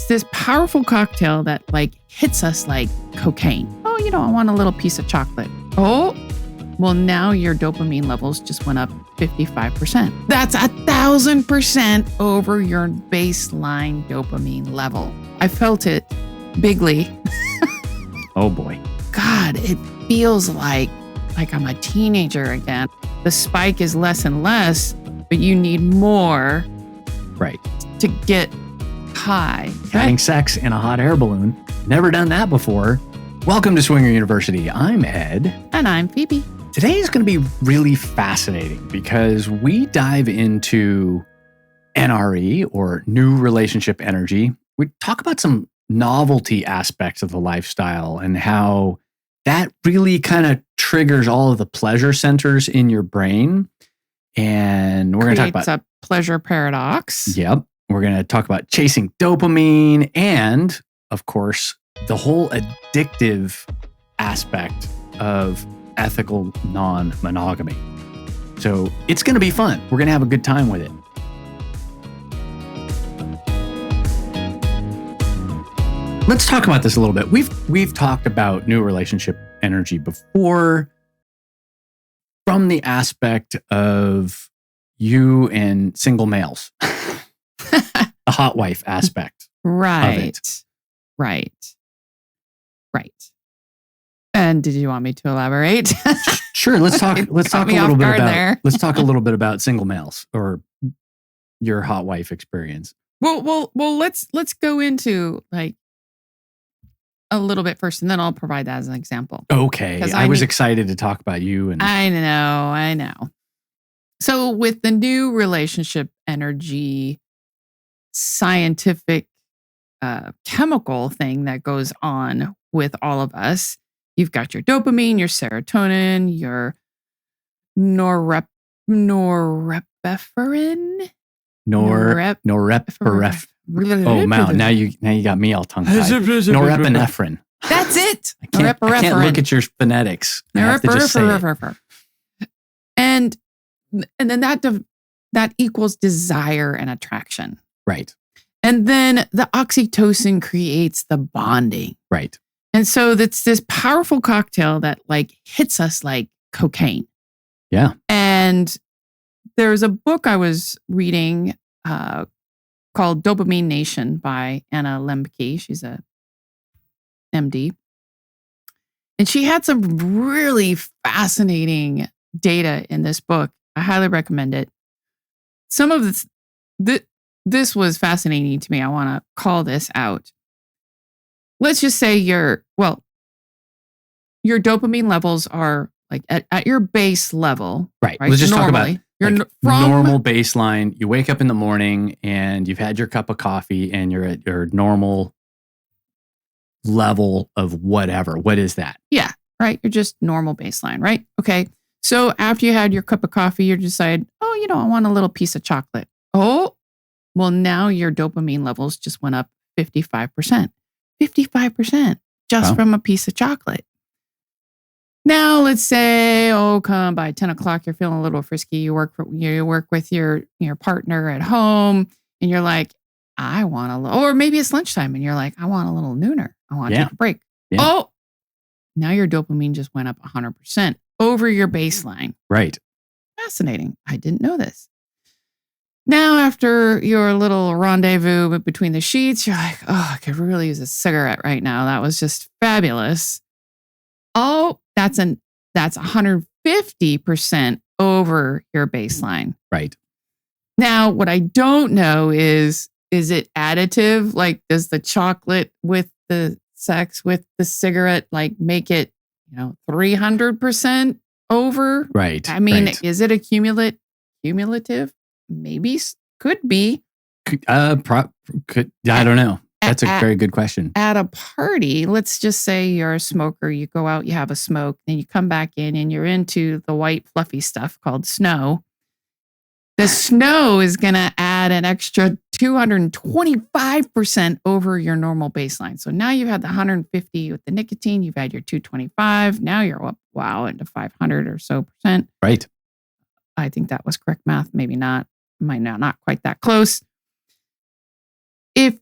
this powerful cocktail that like hits us like cocaine. Oh, I want a little piece of chocolate. Oh, well, now your dopamine levels just went up 55%. That's 1,000% over your baseline dopamine level. I felt it bigly. Oh boy. God, it feels like I'm a teenager again. The spike is less and less, but you need more Right. to get high. Having sex in a hot air balloon. Never done that before. Welcome to Swinger University. I'm Ed. And I'm Phoebe. Today is going to be really fascinating because we dive into NRE, or new relationship energy. We talk about some novelty aspects of the lifestyle and how that really kind of triggers all of the pleasure centers in your brain. And we're going to talk about a pleasure paradox. Yep. We're going to talk about chasing dopamine and, of course, the whole addictive aspect of ethical non-monogamy. So it's going to be fun. We're going to have a good time with it. Let's talk about this a little bit. We've talked about new relationship energy before from the aspect of you and single males. The hot wife aspect. Right. And did you want me to elaborate? Sure. Let's talk a little bit about there. Let's talk a little bit about single males or your hot wife experience. Well, let's go into like a little bit first, and then I'll provide that as an example. Okay. I was excited to talk about you. And I know. So with the new relationship energy scientific chemical thing that goes on with all of us, you've got your dopamine, your serotonin, your norepinephrine. Norepinephrine. Oh, wow. Now you got me all tongue-tied. Norepinephrine. That's it. I can't look at your phonetics. I have to just say it. And then that equals desire and attraction. Right. And then the oxytocin creates the bonding. Right. And so that's this powerful cocktail that like hits us like cocaine. Yeah. And there's a book I was reading called Dopamine Nation by Anna Lembke. She's a MD. And she had some really fascinating data in this book. I highly recommend it. Some of this was fascinating to me. I want to call this out. Let's just say your dopamine levels are like at your base level. Right. Let's just talk about normal baseline. You wake up in the morning and you've had your cup of coffee and you're at your normal level of whatever. What is that? Yeah. Right. You're just normal baseline. Right. Okay. So after you had your cup of coffee, you decide, I want a little piece of chocolate. Oh, well, now your dopamine levels just went up 55%. 55% just from a piece of chocolate. Now, let's say, come by 10 o'clock, you're feeling a little frisky. You work with your partner at home, and you're like, I want a little, or maybe it's lunchtime, and you're like, I want a little nooner. I want to take a break. Yeah. Oh, now your dopamine just went up 100% over your baseline. Right. Fascinating. I didn't know this. Now, after your little rendezvous between the sheets, you're like, I could really use a cigarette right now. That was just fabulous. Oh, that's 150% over your baseline. Right. Now, what I don't know is it additive? Like, does the chocolate with the sex with the cigarette like make it, 300% over? Right. I mean, right. Is it a cumulative? Maybe, could be. I don't know. That's a very good question. At a party, let's just say you're a smoker. You go out, you have a smoke, then you come back in and you're into the white fluffy stuff called snow. The snow is going to add an extra 225% over your normal baseline. So now you've had the 150 with the nicotine, you've had your 225. Now you're up, into 500 or so percent. Right. I think that was correct math. Maybe not. Might not quite that close. If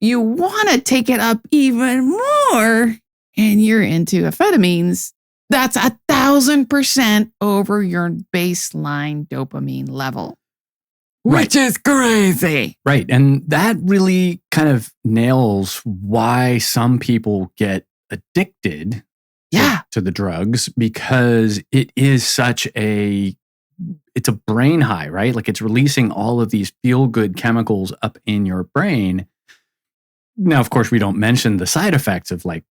you want to take it up even more and you're into amphetamines, that's 1,000% over your baseline dopamine level, which is crazy. Right. And that really kind of nails why some people get addicted to the drugs, because it is it's a brain high, right? Like it's releasing all of these feel-good chemicals up in your brain. Now, of course, we don't mention the side effects of like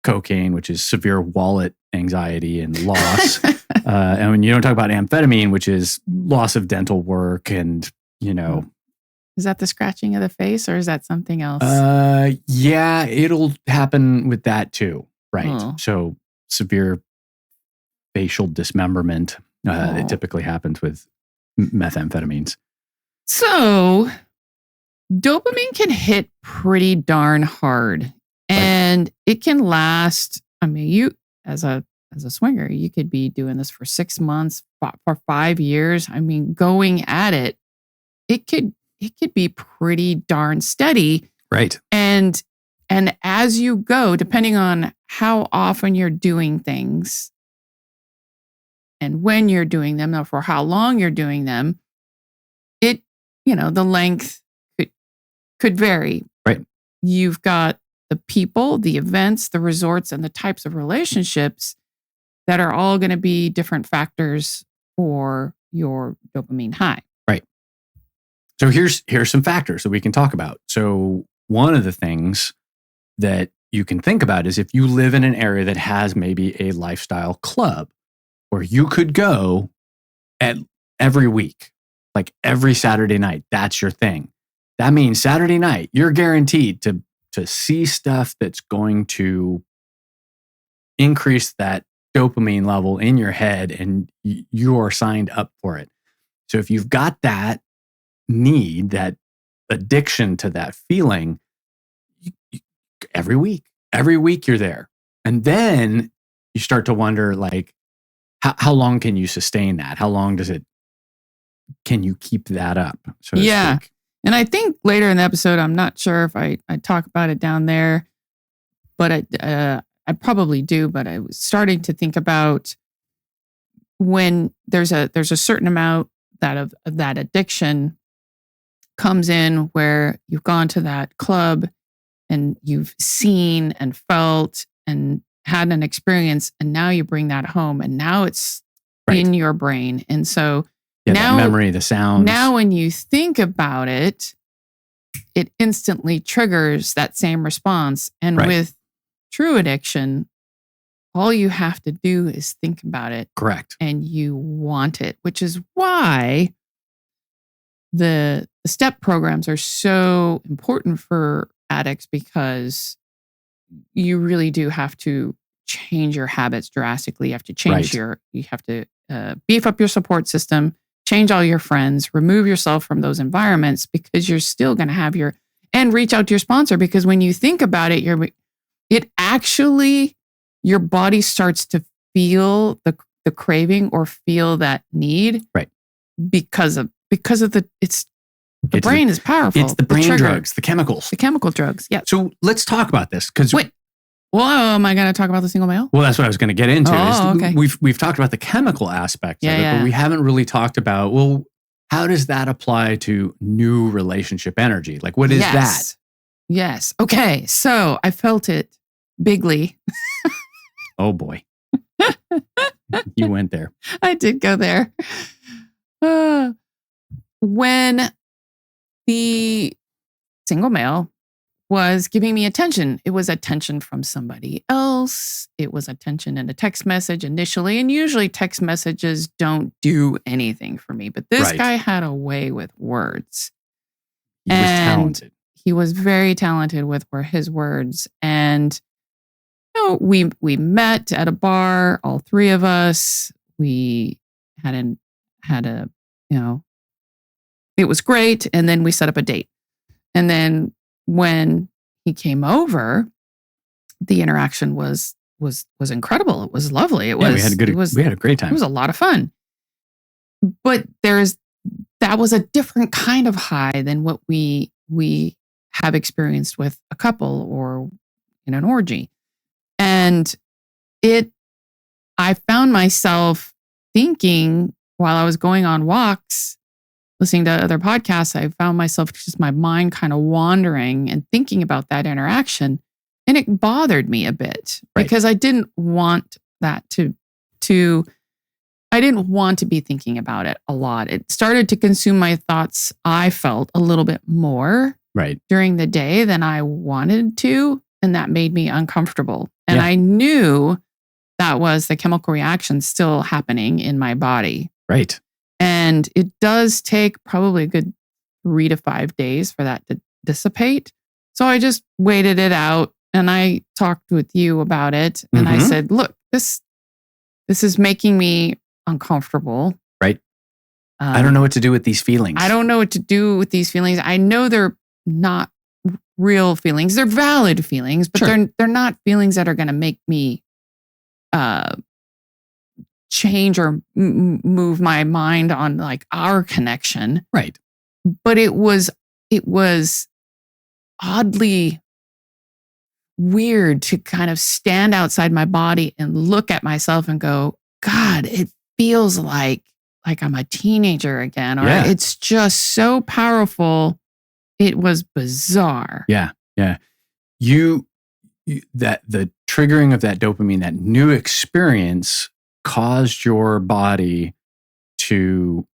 cocaine, which is severe wallet anxiety and loss. And when you don't talk about amphetamine, which is loss of dental work and, Is that the scratching of the face or is that something else? Yeah, it'll happen with that too. Right. Oh. So severe facial dismemberment. It typically happens with methamphetamines. So dopamine can hit pretty darn hard, and it can last. I mean, you as a swinger, you could be doing this for 6 months, for 5 years. I mean, going at it, it could be pretty darn steady. Right. And as you go, depending on how often you're doing things and when you're doing them, or for how long you're doing them, the length could vary. Right. You've got the people, the events, the resorts, and the types of relationships that are all going to be different factors for your dopamine high. Right. So here's some factors that we can talk about. So one of the things that you can think about is if you live in an area that has maybe a lifestyle club where you could go at every week, like every Saturday night, that's your thing. That means Saturday night, you're guaranteed to see stuff that's going to increase that dopamine level in your head, and you are signed up for it. So if you've got that need, that addiction to that feeling, every week you're there. And then you start to wonder, like, how long can you sustain that? How long can you keep that up? So to speak? And I think later in the episode, I'm not sure if I talk about it down there, but I probably do. But I was starting to think about when there's a certain amount of that addiction comes in, where you've gone to that club and you've seen and felt and had an experience, and now you bring that home, and now it's in your brain, and so. Now, the memory, the sounds. Now, when you think about it, it instantly triggers that same response. And with true addiction, all you have to do is think about it. Correct. And you want it, which is why the STEP programs are so important for addicts, because you really do have to change your habits drastically. You have to change you have to beef up your support system, change all your friends, remove yourself from those environments, because you're still going to have and reach out to your sponsor, because when you think about it, your body starts to feel the craving or feel that need. Right. Because of the brain is powerful. It's the brain drugs, the chemicals. The chemical drugs. Yeah. So let's talk about this, because well, am I going to talk about the single male? Well, that's what I was going to get into. Okay. We've talked about the chemical aspects of it, but we haven't really talked about, well, how does that apply to new relationship energy? Like, what is that? Yes. Okay. So I felt it bigly. Oh boy. You went there. I did go there. When the single male was giving me attention, it was attention from somebody else. It was attention in a text message initially. And usually text messages don't do anything for me. But this guy had a way with words. He was talented. He was very talented with his words. And we met at a bar, all three of us. We had it was great. And then we set up a date. And then when he came over, the interaction was incredible. It was lovely. We had a great time. It was a lot of fun. But that was a different kind of high than what we have experienced with a couple or in an orgy. And I found myself thinking while I was going on walks, listening to other podcasts, I found myself just my mind kind of wandering and thinking about that interaction. And it bothered me a bit because I didn't want that I didn't want to be thinking about it a lot. It started to consume my thoughts, I felt, a little bit more during the day than I wanted to. And that made me uncomfortable. And I knew that was the chemical reaction still happening in my body. Right. And it does take probably a good 3 to 5 days for that to dissipate. So I just waited it out and I talked with you about it. And I said, look, this is making me uncomfortable. Right. I don't know what to do with these feelings. I don't know what to do with these feelings. I know they're not real feelings. They're valid feelings, but they're not feelings that are going to make me change or move my mind on like our connection. Right. But it was oddly weird to kind of stand outside my body and look at myself and go, God, it feels like I'm a teenager again. Or it's just so powerful. It was bizarre. Yeah. Yeah. That the triggering of that dopamine, that new experience caused your body to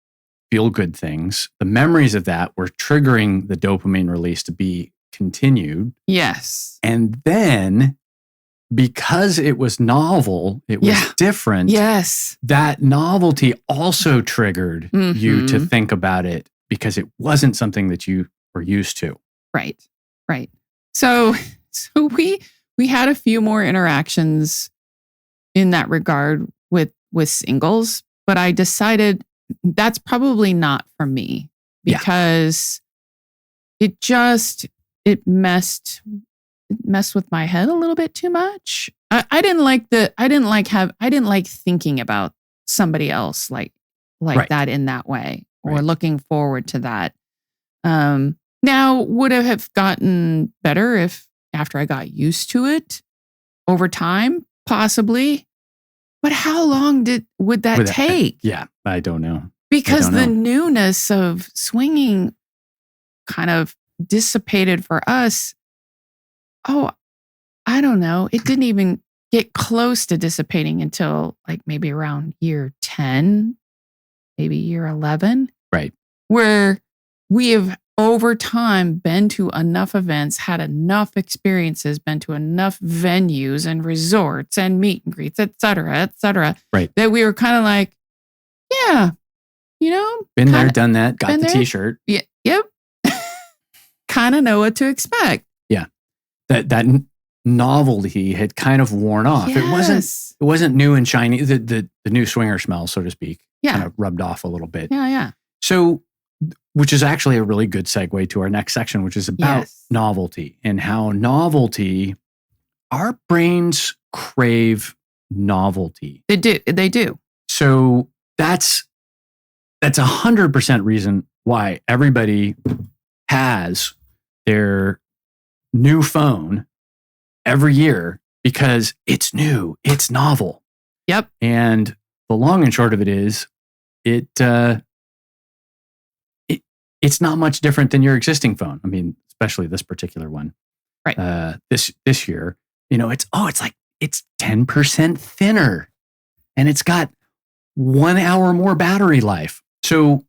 feel good things. The memories of that were triggering the dopamine release to be continued. Yes. And then because it was novel, it was different. Yes. That novelty also triggered you to think about it because it wasn't something that you were used to. Right. Right. So we had a few more interactions in that regard with singles, but I decided that's probably not for me because it messed with my head a little bit too much. I didn't like thinking about somebody else like that in that way or looking forward to that. Now would it have gotten better if after I got used to it over time? Possibly. But how long would that take? Yeah, I don't know. Because the newness of swinging kind of dissipated for us. Oh, I don't know. It didn't even get close to dissipating until like maybe around year 10, maybe year 11. Right. Where we have over time been to enough events, had enough experiences, been to enough venues and resorts and meet and greets, et cetera, right. that we were kind of like, yeah, been there, done that, got the t-shirt. Yeah, yep. Kind of know what to expect. Yeah. That novelty had kind of worn off. Yes. It wasn't new and shiny. The new swinger smell, so to speak, kind Yeah. of rubbed off a little bit. Yeah. So, which is actually a really good segue to our next section, which is about novelty and how our brains crave novelty. They do. So that's 100% reason why everybody has their new phone every year, because it's new, it's novel. Yep. And the long and short of it is, it's not much different than your existing phone. I mean, especially this particular one. Right. This year, it's 10% thinner, and it's got 1 hour more battery life. So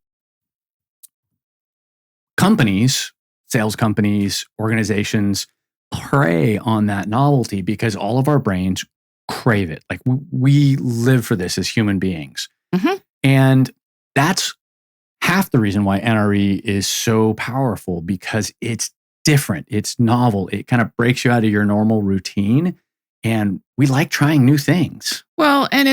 sales companies, organizations prey on that novelty because all of our brains crave it. Like we live for this as human beings. Mm-hmm. And that's half the reason why NRE is so powerful, because it's different. It's novel. It kind of breaks you out of your normal routine. And we like trying new things. Well, and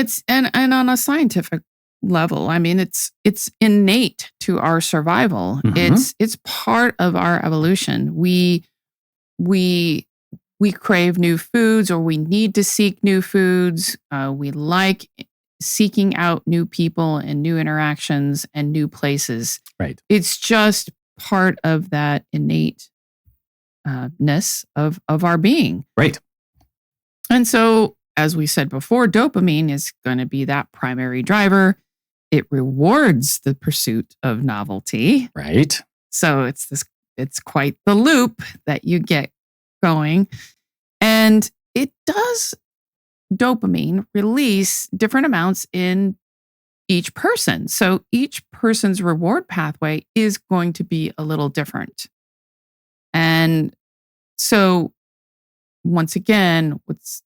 on a scientific level, I mean, it's innate to our survival. Mm-hmm. It's part of our evolution. We crave new foods, or we need to seek new foods. We like seeking out new people and new interactions and new places. Right. It's just part of that innate ness of our being. Right. And so, as we said before, dopamine is going to be that primary driver. It rewards the pursuit of novelty. Right. So it's quite the loop that you get going. And it does dopamine release different amounts in each person. So each person's reward pathway is going to be a little different. And so once again, what's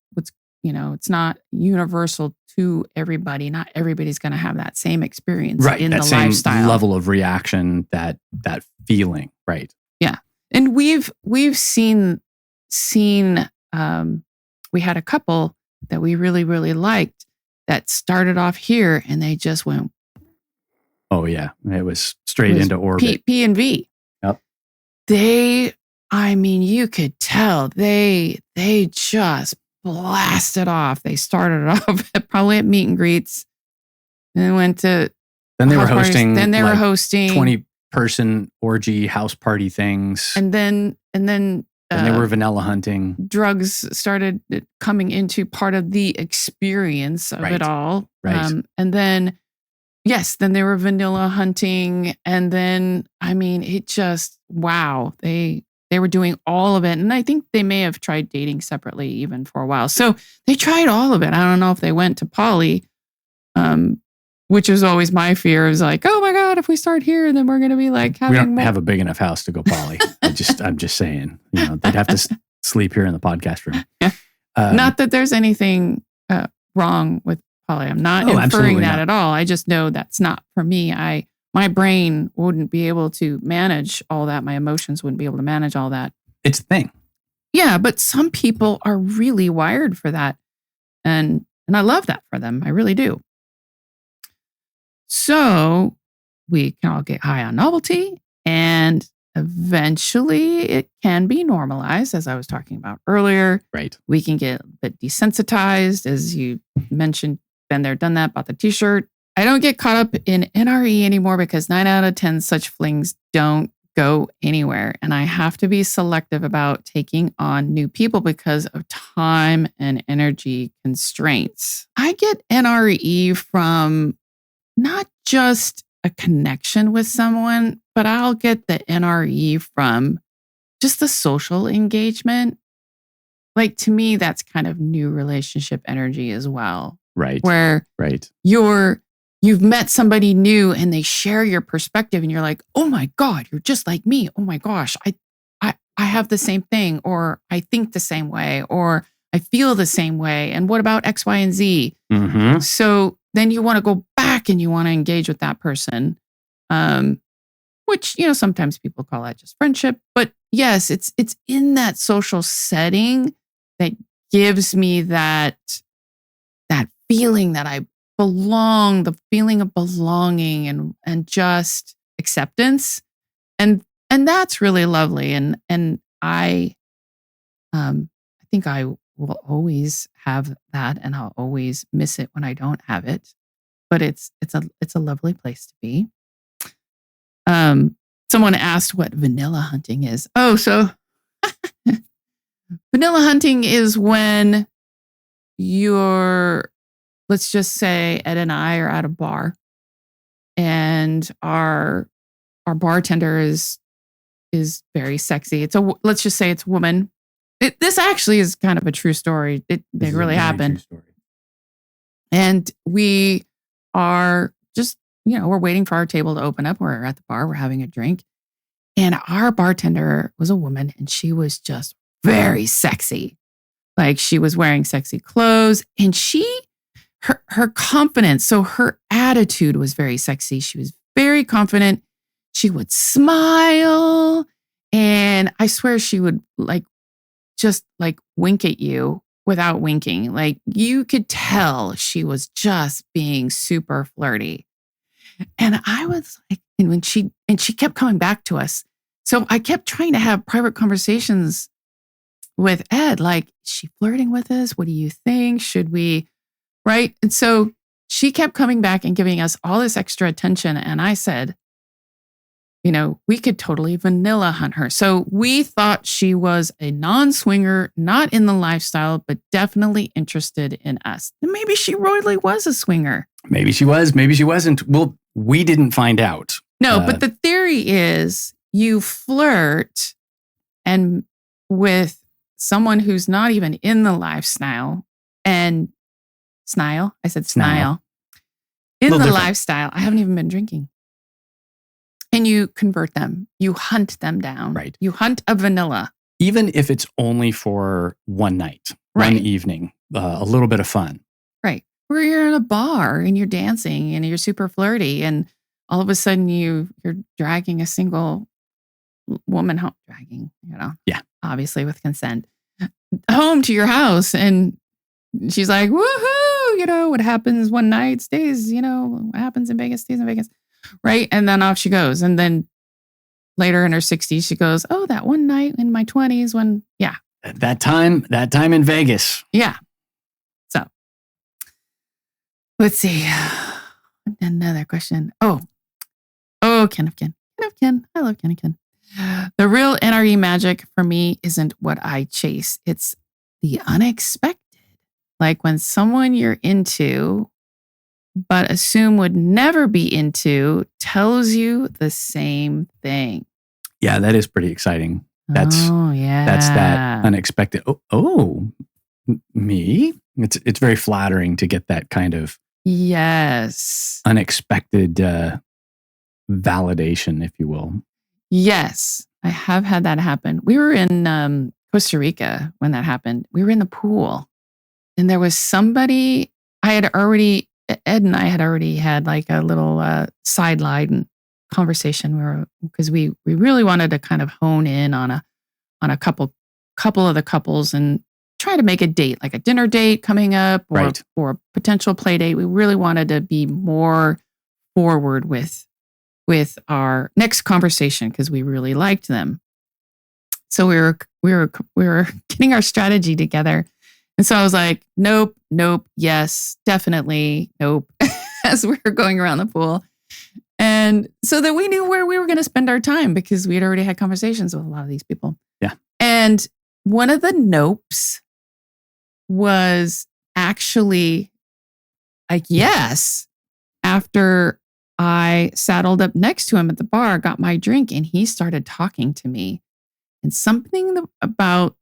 it's not universal to everybody. Not everybody's going to have that same experience in that the same lifestyle level of reaction, that feeling. Right. Yeah. And we've seen we had a couple that we really, really liked that started off here and they just went. Oh yeah. It was straight into orbit. P and V. Yep. You could tell they just blasted off. They started off probably at meet and greets and then went to Then they were house parties. hosting. Then they were hosting 20-person orgy house party things. And then they were vanilla hunting. Drugs started coming into part of the experience of it all. Right. And then, then they were vanilla hunting. And then, it just, wow, they were doing all of it. And I think they may have tried dating separately even for a while. So they tried all of it. I don't know if they went to poly, which is always my fear. Is like, oh my God, if we start here, then we're going to be like having. We don't have a big enough house to go poly. I'm just saying, they'd have to sleep here in the podcast room. Yeah. Not that there's anything wrong with poly. I'm not inferring that at all. I just know that's not for me. My brain wouldn't be able to manage all that. My emotions wouldn't be able to manage all that. It's a thing. Yeah, but some people are really wired for that. And I love that for them. I really do. So we can all get high on novelty and eventually it can be normalized, as I was talking about earlier. Right. We can get a bit desensitized, as you mentioned, been there, done that, bought the t-shirt. I don't get caught up in NRE anymore because 9 out of 10 such flings don't go anywhere. And I have to be selective about taking on new people because of time and energy constraints. I get NRE from not just a connection with someone, but I'll get the NRE from just the social engagement. Like, to me, that's kind of new relationship energy as well. Right. Where you've met somebody new and they share your perspective and you're like, oh my God, you're just like me. Oh my gosh, I have the same thing, or I think the same way, or I feel the same way. And what about X, Y, and Z? Mm-hmm. So then you want to go back and you want to engage with that person, which, sometimes people call that just friendship. But yes, it's in that social setting that gives me that feeling that I belong, the feeling of belonging and just acceptance. And that's really lovely. And I think I will always have that, and I'll always miss it when I don't have it. But it's a lovely place to be. Someone asked what vanilla hunting is. Oh, so vanilla hunting is when you're, let's just say, Ed and I are at a bar, and our bartender is very sexy. Let's just say it's a woman. This actually is kind of a true story. It really happened. And we are just, we're waiting for our table to open up. We're at the bar. We're having a drink. And our bartender was a woman, and she was just very sexy. Like, she was wearing sexy clothes, and her confidence, so her attitude was very sexy. She was very confident. She would smile, and I swear she would just wink at you without winking. Like, you could tell she was just being super flirty. And I was like, and she kept coming back to us. So I kept trying to have private conversations with Ed, like, is she flirting with us? What do you think? Should we, right? And so she kept coming back and giving us all this extra attention. And I said, we could totally vanilla hunt her. So we thought she was a non-swinger, not in the lifestyle, but definitely interested in us. And maybe she really was a swinger. Maybe she was, maybe she wasn't. Well, we didn't find out. No, but the theory is you flirt and with someone who's not even in the lifestyle and snile. I said snile. In the lifestyle. I haven't even been drinking. And you convert them. You hunt them down. Right. You hunt a vanilla. Even if it's only for one night, Right. one evening, a little bit of fun. Right. Where you're in a bar and you're dancing and you're super flirty and all of a sudden you're dragging a single woman home. Dragging, Yeah. obviously with consent, home to your house. And she's like, woohoo, what happens one night stays, what happens in Vegas stays in Vegas. Right. And then off she goes. And then later in her 60s, she goes, oh, that one night in my 20s when, yeah. That time in Vegas. Yeah. So let's see. Another question. Oh, Ken of Ken. I love Ken of Ken. The real NRE magic for me isn't what I chase. It's the unexpected. Like when someone you're into, but assume would never be into, tells you the same thing. Yeah, that is pretty exciting. That's that unexpected. Me? It's very flattering to get that kind of unexpected validation, if you will. Yes, I have had that happen. We were in Costa Rica when that happened. We were in the pool, and there was somebody Ed and I had already had like a little sideline conversation because we really wanted to kind of hone in on a couple of the couples and try to make a date, like a dinner date coming up or a potential play date. We really wanted to be more forward with our next conversation because we really liked them. So we were getting our strategy together. And so I was like, nope, yes, definitely, nope, as we were going around the pool. And so that we knew where we were going to spend our time because we had already had conversations with a lot of these people. Yeah. And one of the nopes was actually like, yes, after I saddled up next to him at the bar, got my drink, and he started talking to me. And something about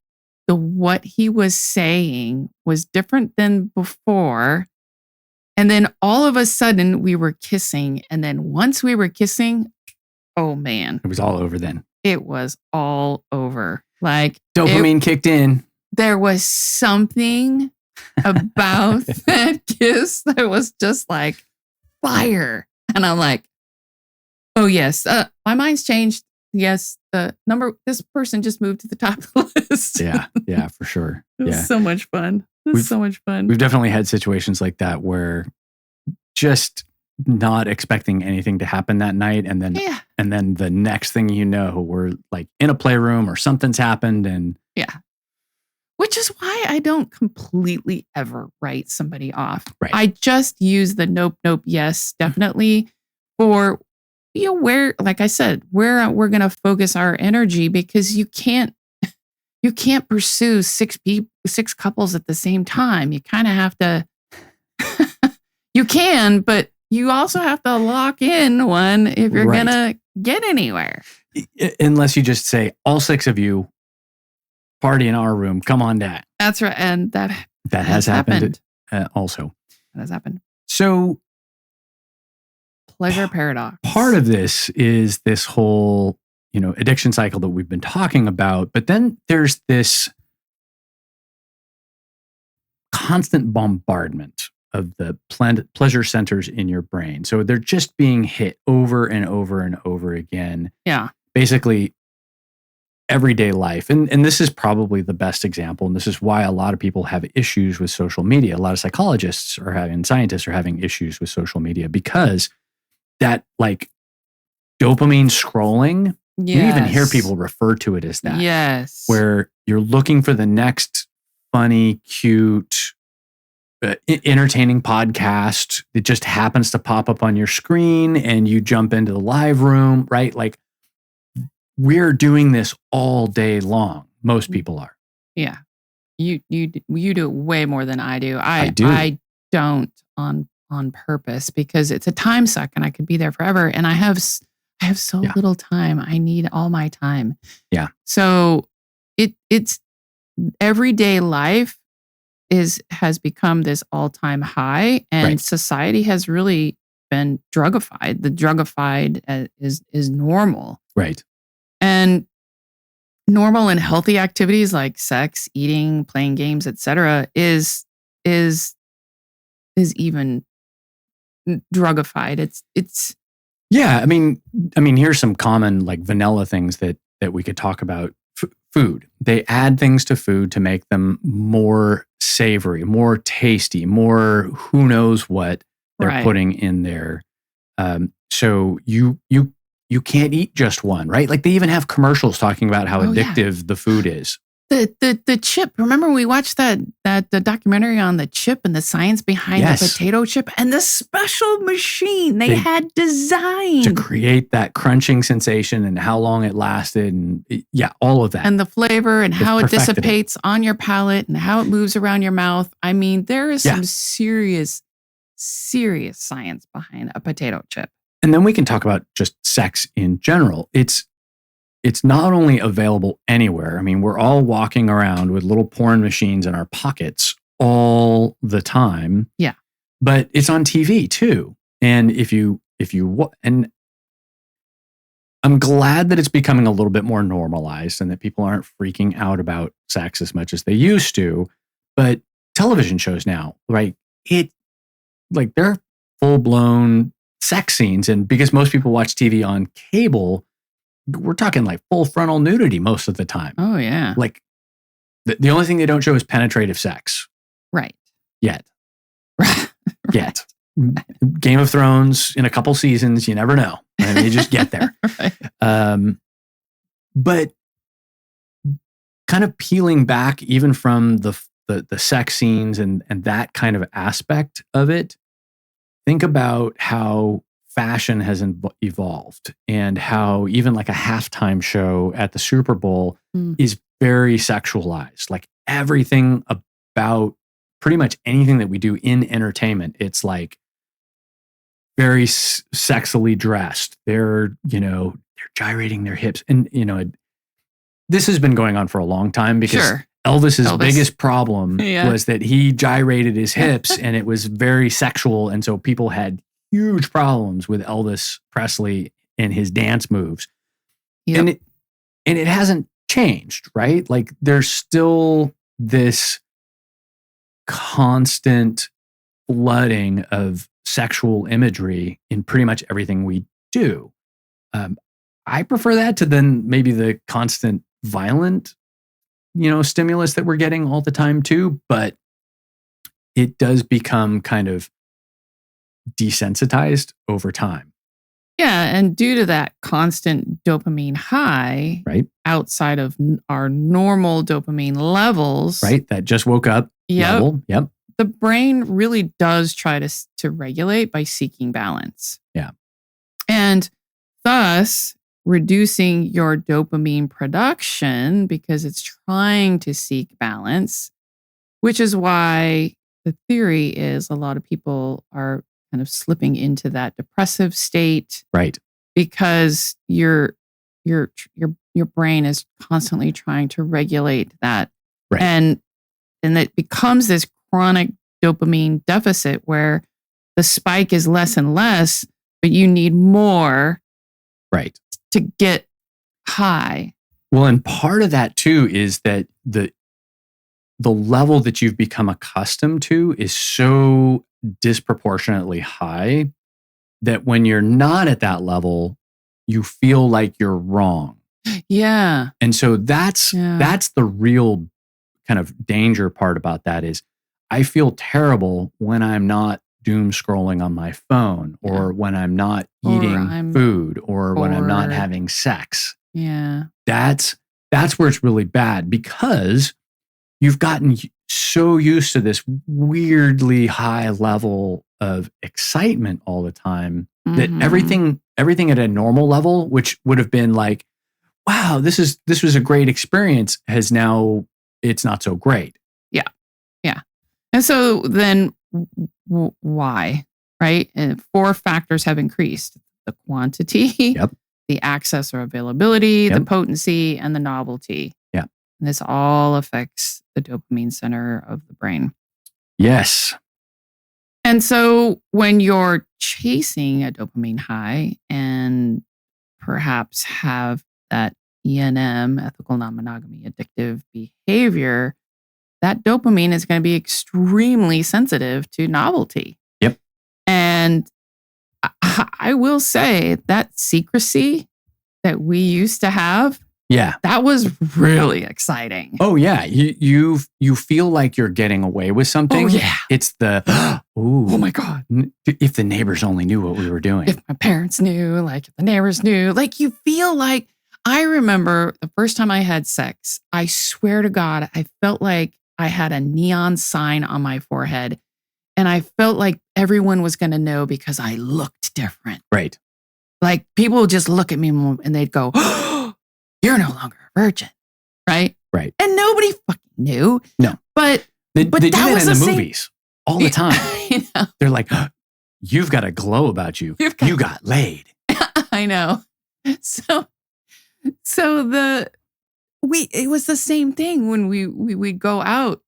what he was saying was different than before. And then all of a sudden we were kissing. And then once we were kissing, oh man. It was all over then. It was all over. Like dopamine kicked in. There was something about that kiss that was just like fire. And I'm like, oh yes, my mind's changed. Yes, this person just moved to the top of the list. Yeah, for sure. It was so much fun. So much fun. We've definitely had situations like that where just not expecting anything to happen that night. And then the next thing you know, we're like in a playroom or something's happened. And yeah. Which is why I don't completely ever write somebody off. Right. I just use the nope, yes, definitely for where, like I said, where we're going to focus our energy because you can't pursue six couples at the same time. You kind of have to, you can, but you also have to lock in one if you're going to get anywhere. Unless you just say, all six of you party in our room, come on down. That's right. And that has happened also. That has happened. So pleasure paradox. Part of this is this whole, addiction cycle that we've been talking about, but then there's this constant bombardment of the pleasure centers in your brain. So they're just being hit over and over and over again. Yeah. Basically, everyday life. And this is probably the best example. And this is why a lot of people have issues with social media. A lot of scientists are having issues with social media because that like dopamine scrolling, you even hear people refer to it as that. Yes. Where you're looking for the next funny, cute, entertaining podcast that just happens to pop up on your screen and you jump into the live room, right? Like we're doing this all day long. Most people are. Yeah. You do it way more than I do. I do. I don't on purpose because it's a time suck and I could be there forever. And I have so Yeah. little time. I need all my time. Yeah. So it's everyday life has become this all-time high, and Right. society has really been drugified. The drugified is normal. Right. And normal and healthy activities like sex, eating, playing games, etc. is even drugified. It's Yeah. I mean, here's some common like vanilla things that we could talk about. Food. They add things to food to make them more savory, more tasty, more who knows what they're Right. putting in there. So you can't eat just one, right? Like they even have commercials talking about how Oh, yeah. addictive the food is. The chip. Remember we watched the documentary on the chip and the science behind Yes. the potato chip and the special machine they They- had designed. To create that crunching sensation and how long it lasted and all of that. And the flavor and They've how it perfected it. dissipates on your palate and how it moves around your mouth. I mean, there is Yeah. some serious science behind a potato chip. And then we can talk about just sex in general. It's not only available anywhere. I mean, we're all walking around with little porn machines in our pockets all the time. Yeah. But it's on TV too. And and I'm glad that it's becoming a little bit more normalized and that people aren't freaking out about sex as much as they used to. But television shows now, right? They're full-blown sex scenes. And because most people watch TV on cable, we're talking like full frontal nudity most of the time. Oh, yeah. Like the only thing they don't show is penetrative sex Right. yet. Right. Yet. Game of Thrones in a couple seasons, you never know. I mean, you just get there. Right. But kind of peeling back even from the sex scenes and that kind of aspect of it, think about how fashion has evolved and how even like a halftime show at the Super Bowl is very sexualized. Like everything about pretty much anything that we do in entertainment, it's like very sexily dressed. They're gyrating their hips. And, this has been going on for a long time because Sure. Elvis's biggest problem Yeah. was that he gyrated his hips and it was very sexual. And so people had huge problems with Elvis Presley and his dance moves. Yep. And it hasn't changed, right? Like there's still this constant flooding of sexual imagery in pretty much everything we do. I prefer that to then maybe the constant violent, stimulus that we're getting all the time too, but it does become kind of desensitized over time. Yeah, and due to that constant dopamine high, Right. outside of our normal dopamine levels, Right. That just woke up Yep. level. Yep. the brain really does try to regulate by seeking balance. Yeah. And thus reducing your dopamine production because it's trying to seek balance, which is why the theory is a lot of people are kind of slipping into that depressive state Right. because your brain is constantly trying to regulate that. Right. And it becomes this chronic dopamine deficit where the spike is less and less, but you need more Right. to get high. Well, and part of that too is that the level that you've become accustomed to is so disproportionately high that when you're not at that level, you feel like you're wrong. Yeah. And so that's the real kind of danger part about that is I feel terrible when I'm not doom scrolling on my phone or when I'm not Or eating I'm food or when I'm not bored. having sex. Yeah. That's where it's really bad because you've gotten so used to this weirdly high level of excitement all the time that Mhm. everything at a normal level, which would have been like, wow, this was a great experience, has now, it's not so great. Yeah. And so then why, right? And 4 factors have increased: the quantity, Yep. the access or availability, the Yep. potency, and the novelty. Yeah. And this all affects the dopamine center of the brain. Yes. And so when you're chasing a dopamine high and perhaps have that ENM, ethical non-monogamy, addictive behavior, that dopamine is going to be extremely sensitive to novelty. Yep. And I will say that secrecy that we used to have, Yeah. that was really exciting. Oh yeah. You feel like you're getting away with something. Oh, yeah. It's the ooh. Oh my God. If the neighbors only knew what we were doing. If my parents knew, like if the neighbors knew, like you feel like, I remember the first time I had sex, I swear to God, I felt like I had a neon sign on my forehead, and I felt like everyone was going to know because I looked different. Right. Like people would just look at me and they'd go, oh, you're no longer a virgin. Right. Right. And nobody fucking knew. No. But They do that that was in the the movies all the time. You know? They're like, you've got a glow about you. You got laid. I know. So it was the same thing when we'd go out,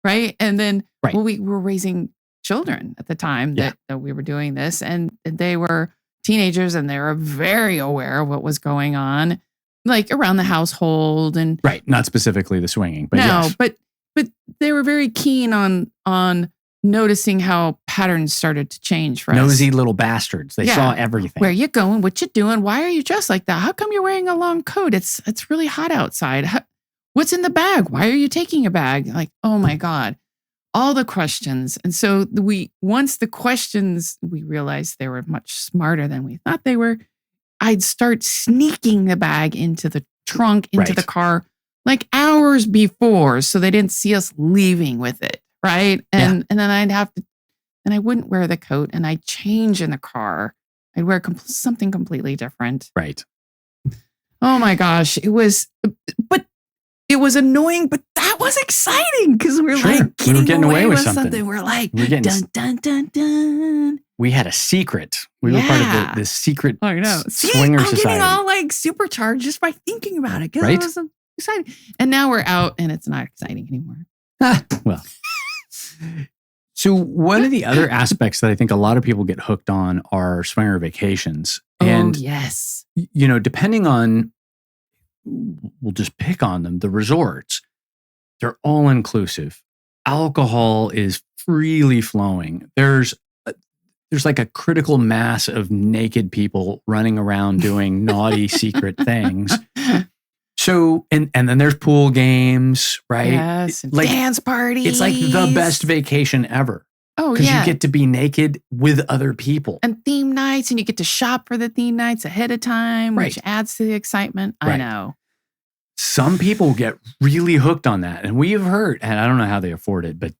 right? And then Right. we were raising children at the time that we were doing this, and they were teenagers and they were very aware of what was going on, like around the household and Right. Not specifically the swinging, but no, yes. but they were very keen on noticing how patterns started to change for us. Nosy little bastards. They saw everything. Where you going? What you doing? Why are you dressed like that? How come you're wearing a long coat? It's really hot outside. What's in the bag? Why are you taking a bag? Like, oh my God, all the questions. And so once the questions, we realized they were much smarter than we thought they were. I'd start sneaking the bag into the trunk, into the car, like hours before, so they didn't see us leaving with it. Right. And then I'd have to, and I wouldn't wear the coat, and I'd change in the car. I'd wear something completely different. Right. Oh my gosh. It was annoying, but that was exciting because we're like getting away with something. We're like, dun, dun, dun, dun. We had a secret. We were part of the secret swinger society. I'm getting all like supercharged just by thinking about it because it was exciting. And now we're out and it's not exciting anymore. Well. So one of the other aspects that I think a lot of people get hooked on are swinger vacations. And, yes. You know, depending on, we'll just pick on them, the resorts, they're all inclusive. Alcohol is freely flowing. There's like a critical mass of naked people running around doing naughty secret things. So, and then there's pool games, right? Yes, like dance parties. It's like the best vacation ever. Oh, yeah. Because you get to be naked with other people. And theme nights, and you get to shop for the theme nights ahead of time, which adds to the excitement. I know. Some people get really hooked on that. And we have heard, and I don't know how they afford it, but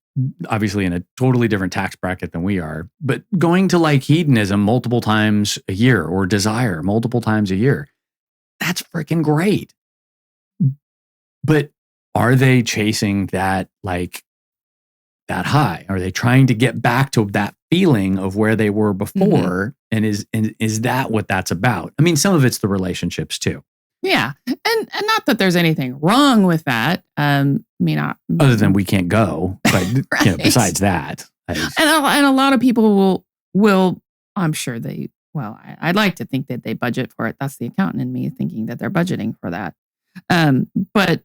obviously in a totally different tax bracket than we are, but going to like hedonism multiple times a year or desire multiple times a year, that's freaking great. But are they chasing that like that high? Are they trying to get back to that feeling of where they were before? Mm-hmm. And is that what that's about? I mean, some of it's the relationships too. Yeah. And not that there's anything wrong with that. Other than we can't go, but right. You know, besides that. And a lot of people will, I'm sure I'd like to think that they budget for it. That's the accountant in me thinking that they're budgeting for that. But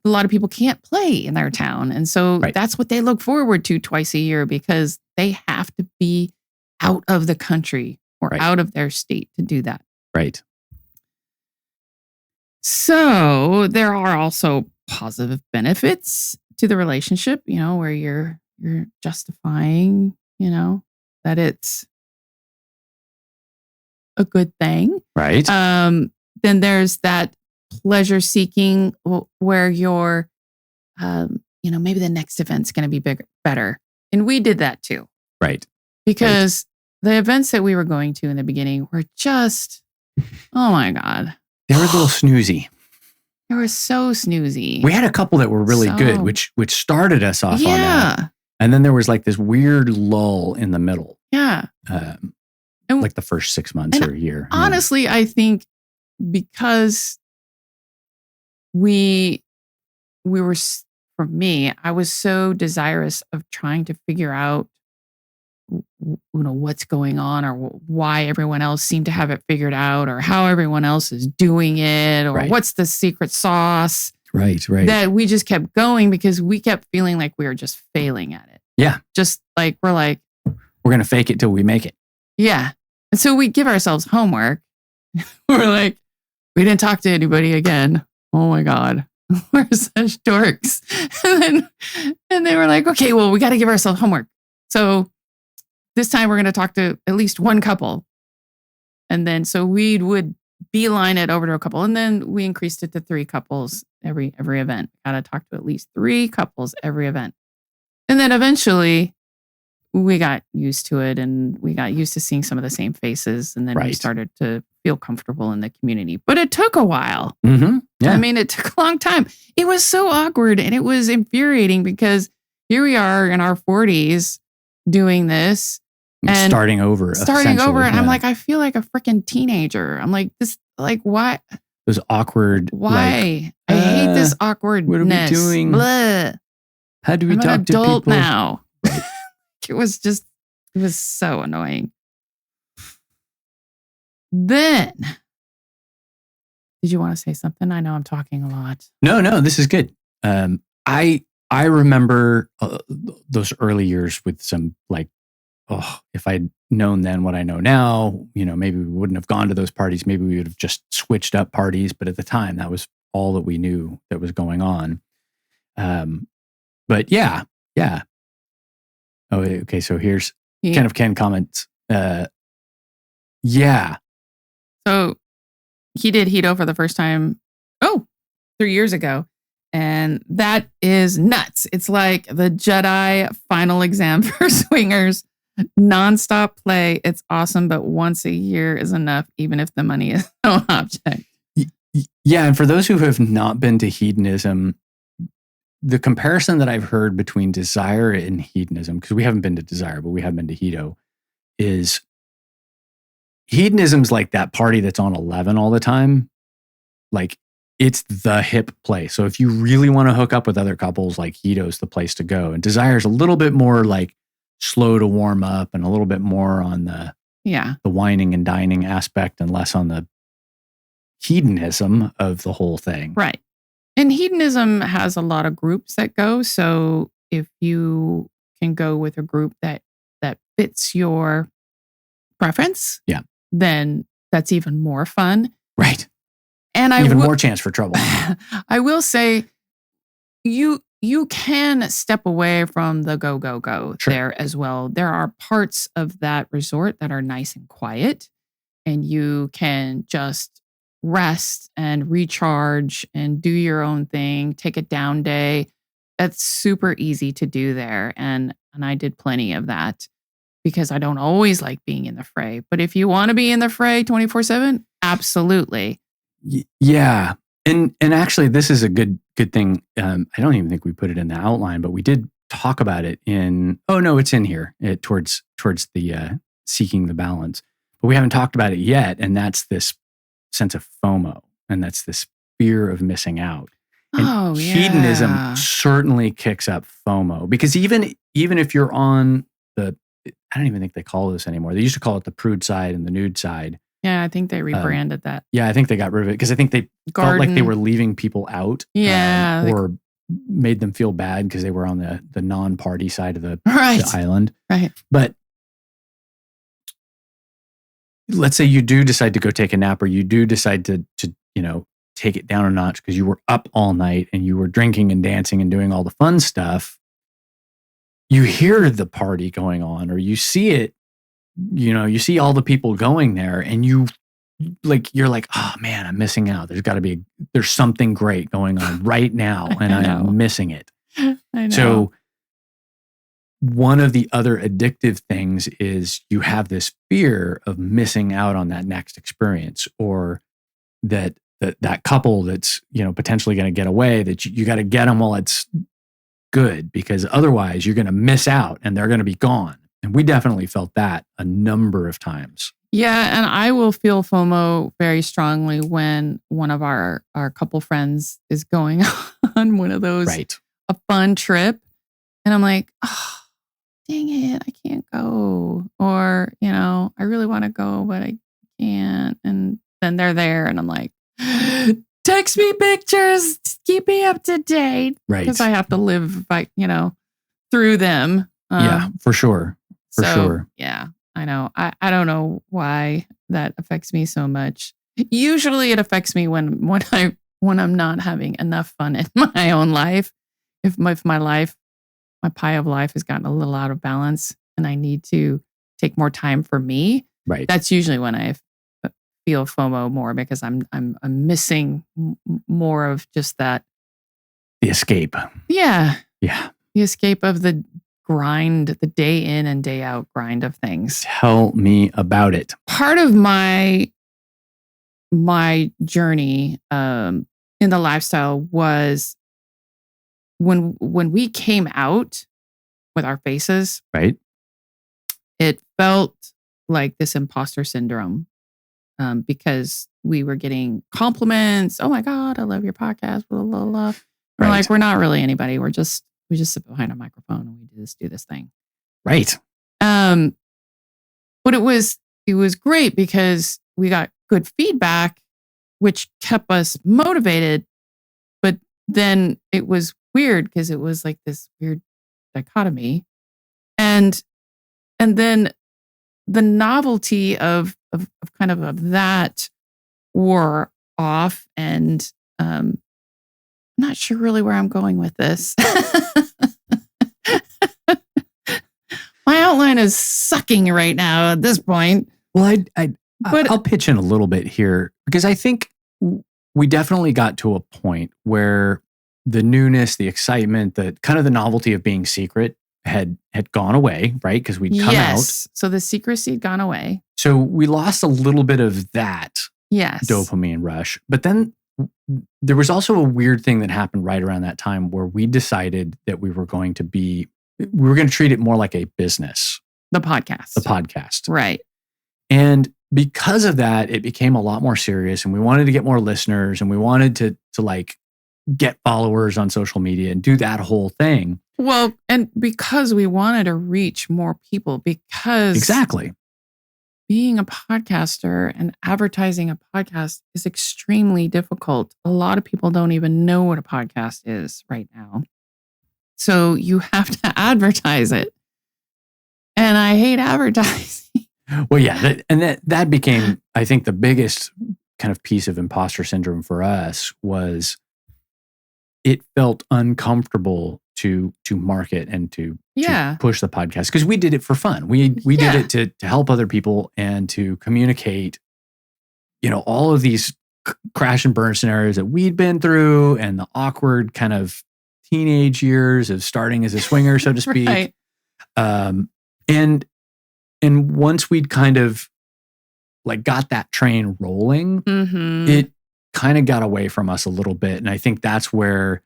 a lot of people can't play in their town. And so that's what they look forward to twice a year because they have to be out of the country or out of their state to do that. Right. So there are also positive benefits to the relationship, you know, where you're justifying, you know, that it's a good thing. Right. Then there's that pleasure seeking where you're, you know, maybe the next event's going to be better. And we did that too. Right. Because the events that we were going to in the beginning were just, oh my God. They were a little snoozy. They were so snoozy. We had a couple that were really good, So- which started us off on that. Yeah. And then there was like this weird lull in the middle, Yeah. And- like the first 6 months and or a year. Honestly, I think because we were, for me, I was so desirous of trying to figure out, what's going on, or why everyone else seemed to have it figured out, or how everyone else is doing it, or Right. what's the secret sauce. Right. That we just kept going because we kept feeling like we were just failing at it. Yeah. Just like, we're like, We're going to fake it till we make it. yeah. And so we give ourselves homework. We're like, we didn't talk to anybody again. Oh my God. We're such dorks. And they were like, okay, well, we got to give ourselves homework. So this time we're going to talk to at least one couple. And then so we would beeline it over to a couple. And then we increased it to 3 couples every event. Got to talk to at least 3 couples every event. And then eventually we got used to it, and we got used to seeing some of the same faces. And then we Right. started to feel comfortable in the community. But it took a while. Mm-hmm. Yeah. I mean, it took a long time. It was so awkward, and it was infuriating because here we are in our 40s doing this. And starting over. And yeah. I'm like, I feel like a freaking teenager. I'm like, this, like, why? Those awkward. Why? Like, I hate this awkwardness. what are we doing? Blah. How do we I'm talk an to adult people? now. It was so annoying. Then, did you want to say something? I know I'm talking a lot. No, this is good. I remember those early years with some like, if I'd known then what I know now, maybe we wouldn't have gone to those parties. Maybe we would have just switched up parties. But at the time, that was all that we knew that was going on. But yeah. Oh, okay. So here's Ken of Ken comments. Yeah. So he did Hito for the first time, 3 years ago. And that is nuts. It's like the Jedi final exam for swingers. Nonstop play. It's awesome, but once a year is enough, even if the money is no object. Yeah. And for those who have not been to hedonism, the comparison that I've heard between desire and hedonism, because we haven't been to desire, but we have been to hedo, is hedonism's like that party that's on 11 all the time. Like, it's the hip place. So if you really want to hook up with other couples, like hedo's the place to go. And desire's a little bit more like slow to warm up, and a little bit more on the whining and dining aspect, and less on the hedonism of the whole thing. Right. And hedonism has a lot of groups that go. So if you can go with a group that fits your preference, then that's even more fun. Right. And even more chance for trouble. I will say you can step away from the go Sure. there as well. There are parts of that resort that are nice and quiet, and you can just rest and recharge and do your own thing, take a down day. That's super easy to do there. And I did plenty of that because I don't always like being in the fray. But if you want to be in the fray 24/7, absolutely. Yeah. And actually, this is a good thing. I don't even think we put it in the outline, but we did talk about it in, it's in here towards the seeking the balance. But we haven't talked about it yet. And that's this sense of FOMO. And that's this fear of missing out. And hedonism certainly kicks up FOMO, because even if you're on I don't even think they call this anymore. They used to call it the prude side and the nude side. Yeah, I think they rebranded that. Yeah, I think they got rid of it because I think they felt like they were leaving people out. Yeah. Or made them feel bad because they were on the non-party side of the island. Right. But let's say you do decide to go take a nap, or you do decide to take it down a notch because you were up all night and you were drinking and dancing and doing all the fun stuff. You hear the party going on, or you see it, you see all the people going there, and you're like, oh man, I'm missing out. There's something great going on right now, and I'm missing it. I know. So one of the other addictive things is you have this fear of missing out on that next experience, or that that couple that's, potentially going to get away, that you got to get them while it's good, because otherwise you're going to miss out and they're going to be gone. And we definitely felt that a number of times. Yeah, and I will feel FOMO very strongly when one of our couple friends is going on one of those, Right. a fun trip. And I'm like, oh, dang it, I can't go. Or, I really want to go, but I can't. And then they're there and I'm like, text me pictures, keep me up to date. Right. Because I have to live by, through them. Yeah, for sure. For sure. Yeah, I know. I don't know why that affects me so much. Usually it affects me when I'm not having enough fun in my own life. If my pie of life has gotten a little out of balance and I need to take more time for me. Right. That's usually when I feel FOMO more, because I'm missing more of just that. The escape. Yeah. Yeah. The escape of the grind, the day in and day out grind of things. Tell me about it. Part of my journey in the lifestyle was when we came out with our faces, right? It felt like this imposter syndrome, because we were getting compliments. Oh my God, I love your podcast. Blah, blah, blah. We're like, we're not really anybody. We just sit behind a microphone and we do this thing. Right. But it was great because we got good feedback, which kept us motivated. But then it was weird because it was like this weird dichotomy. And then the novelty of kind of that wore off, and I'm not sure really where I'm going with this. My outline is sucking right now at this point. Well, I'll pitch in a little bit here, because I think we definitely got to a point where the newness, the excitement, the kind of the novelty of being secret had gone away, right? Because we'd come out. So the secrecy had gone away. So we lost a little bit of that dopamine rush. But then there was also a weird thing that happened right around that time where we decided that we were going to treat it more like a business. The podcast. Right. And because of that, it became a lot more serious, and we wanted to get more listeners, and we wanted to like get followers on social media and do that whole thing. Well, and because we wanted to reach more people, because exactly, being a podcaster and advertising a podcast is extremely difficult. A lot of people don't even know what a podcast is right now. So you have to advertise it. And I hate advertising. Well, yeah. That became, I think, the biggest kind of piece of imposter syndrome for us was it felt uncomfortable to market and to push the podcast, because we did it for fun. We did it to help other people and to communicate, all of these crash and burn scenarios that we'd been through, and the awkward kind of teenage years of starting as a swinger, so to speak. Right. And once we'd kind of like got that train rolling, it kind of got away from us a little bit. And I think that's where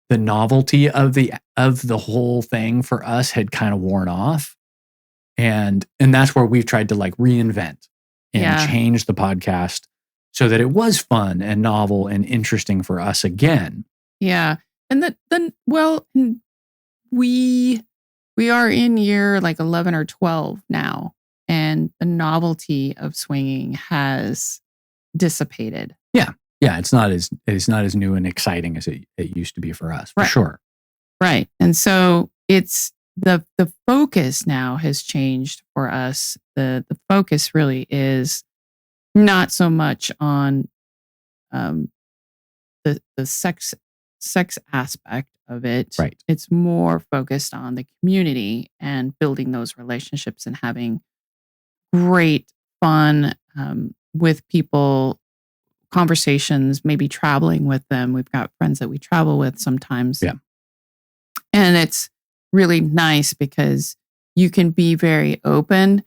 the novelty of the whole thing for us had kind of worn off. And that's where we've tried to like reinvent and change the podcast so that it was fun and novel and interesting for us again. Yeah. And we are in year like 11 or 12 now, and the novelty of swinging has dissipated. Yeah. Yeah. It's not as new and exciting as it used to be for us, for sure. Right. And so it's the focus now has changed for us. The focus really is not so much on the sex aspect of it. Right. It's more focused on the community and building those relationships and having great fun with people, conversations, maybe traveling with them. We've got friends that we travel with sometimes. Yeah. And it's really nice because you can be very open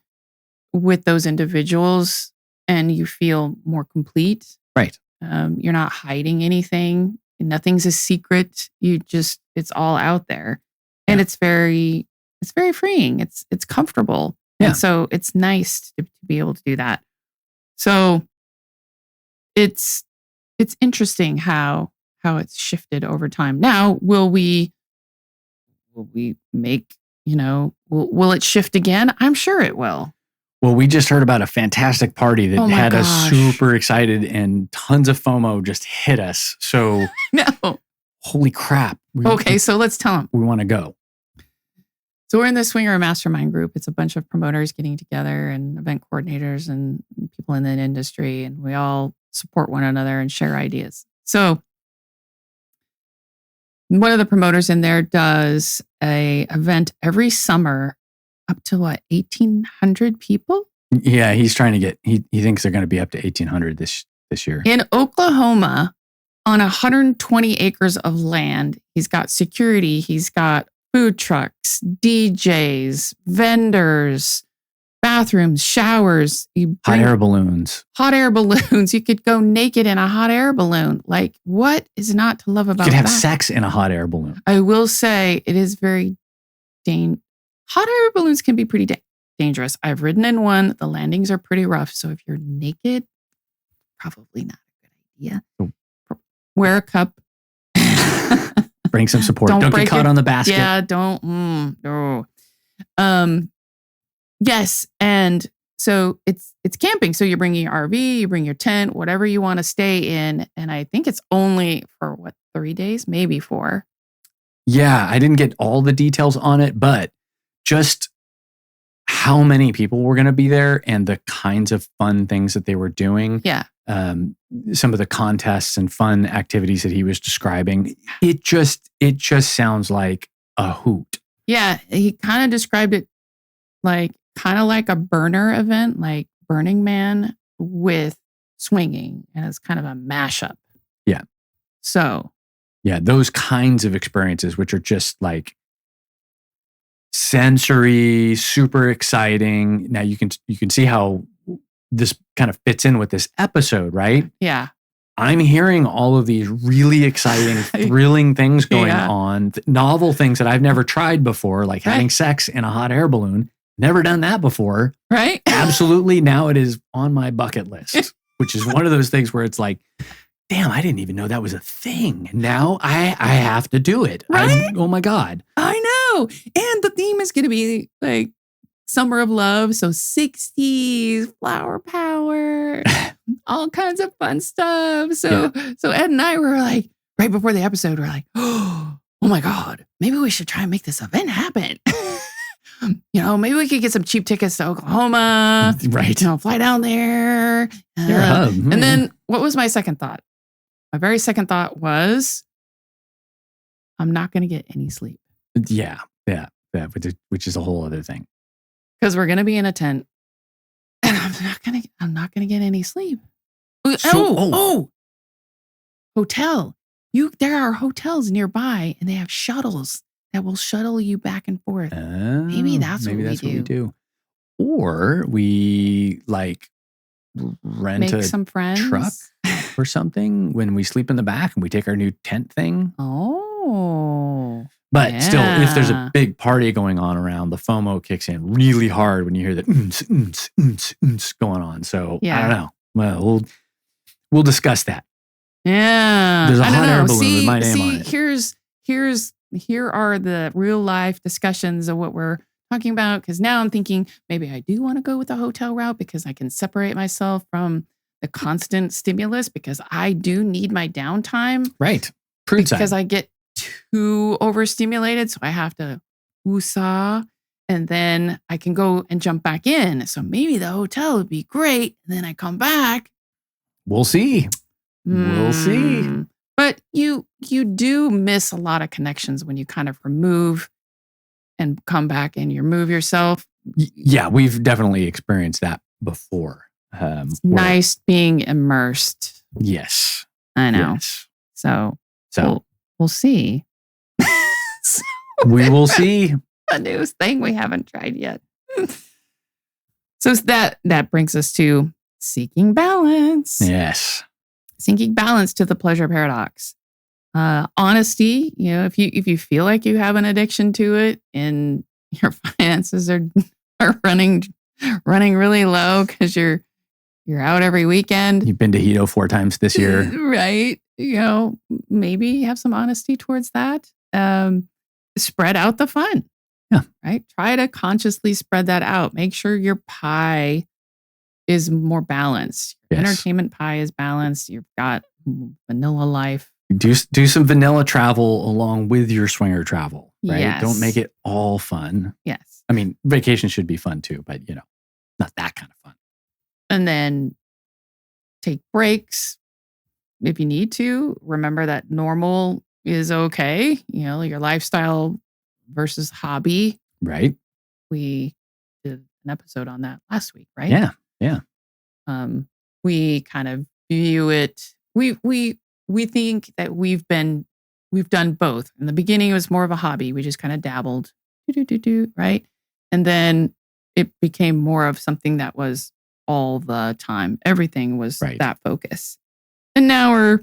with those individuals and you feel more complete. Right. You're not hiding anything. Nothing's a secret. It's all out there. And Yeah. it's very freeing. It's comfortable. Yeah. And so it's nice to be able to do that. So it's interesting how it's shifted over time. Now, will we make, will it shift again? I'm sure it will. Well, we just heard about a fantastic party that had us gosh. super excited and tons of FOMO just hit us. So, No. holy crap. Okay, so let's tell them. We want to go. So we're in the Swinger Mastermind group. It's a bunch of promoters getting together and event coordinators and people in the industry, and we all support one another and share ideas. So one of the promoters in there does a event every summer up to 1,800 people? Yeah, he's trying to get, he thinks they're going to be up to 1,800 this year. In Oklahoma, on 120 acres of land. He's got security. He's got food trucks, DJs, vendors, bathrooms, showers. Hot air balloons. Hot air balloons. You could go naked in a hot air balloon. Like, what is not to love about that? You could have sex in a hot air balloon. I will say it is very hot air balloons can be pretty dangerous. I've ridden in one. The landings are pretty rough. So if you're naked, probably not a good idea. Oh. Wear a cup. Bring some support. Don't get caught on the basket. Yeah, don't. No. Yes, and so it's camping. So you're bringing your RV, you bring your tent, whatever you want to stay in, and I think it's only for 3 days, maybe 4. Yeah, I didn't get all the details on it, but just how many people were going to be there and the kinds of fun things that they were doing. Yeah. Some of the contests and fun activities that he was describing. It just sounds like a hoot. Yeah, he kind of described it kind of like a burner event, like Burning Man with swinging, and it's kind of a mashup. Yeah. So. Yeah, those kinds of experiences, which are just like sensory, super exciting. Now you can see how this kind of fits in with this episode, right? Yeah. I'm hearing all of these really exciting, thrilling things going on, novel things that I've never tried before, like having sex in a hot air balloon. Never done that before. Right? Absolutely. Now it is on my bucket list, which is one of those things where it's like, damn, I didn't even know that was a thing. Now I have to do it. Right? Oh my God. I know. And the theme is going to be like Summer of Love. So 60s, flower power, all kinds of fun stuff. So Ed and I were like, right before the episode, we're like, oh my God, maybe we should try and make this event happen. Maybe we could get some cheap tickets to Oklahoma. Right. Fly down there. And then what was my second thought? My very second thought was, I'm not going to get any sleep. Yeah, which is a whole other thing. Because we're going to be in a tent, and I'm not going to get any sleep. Hotel. There are hotels nearby, and they have shuttles that will shuttle you back and forth. Maybe that's what we do. Or we rent some friends. Truck or something when we sleep in the back and we take our new tent thing. Oh. But still, if there's a big party going on around, the FOMO kicks in really hard when you hear the going on. So I don't know. Well, we'll discuss that. Yeah. There's a hot air balloon with my name on it. Here are the real life discussions of what we're talking about. Because now I'm thinking maybe I do want to go with the hotel route because I can separate myself from the constant stimulus because I do need my downtime. Right. Because I get too overstimulated. So I have to woosah and then I can go and jump back in. So maybe the hotel would be great. And then I come back. We'll see. We'll see. But you do miss a lot of connections when you kind of remove and come back and you remove yourself. Yeah, we've definitely experienced that before. It's nice being immersed. Yes. I know. Yes. So we'll see. We will see. A new thing we haven't tried yet. So that brings us to seeking balance. Yes. Seeking balance to the pleasure paradox. Honesty, if you feel like you have an addiction to it and your finances are running really low because you're out every weekend. You've been to Hito 4 times this year. Right. Maybe have some honesty towards that. Spread out the fun. Yeah. Right. Try to consciously spread that out. Make sure your pie is more balanced. Yes. Entertainment pie is balanced. You've got vanilla life. Do some vanilla travel along with your swinger travel, right? Yes. Don't make it all fun. Yes. I mean, vacation should be fun too, but not that kind of fun. And then take breaks if you need to. Remember that normal is okay. Your lifestyle versus hobby. Right. We did an episode on that last week, right? Yeah. Yeah. We kind of view it. We think that we've done both. In the beginning, it was more of a hobby. We just kind of dabbled, right? And then it became more of something that was all the time. Everything was that focus. And now we're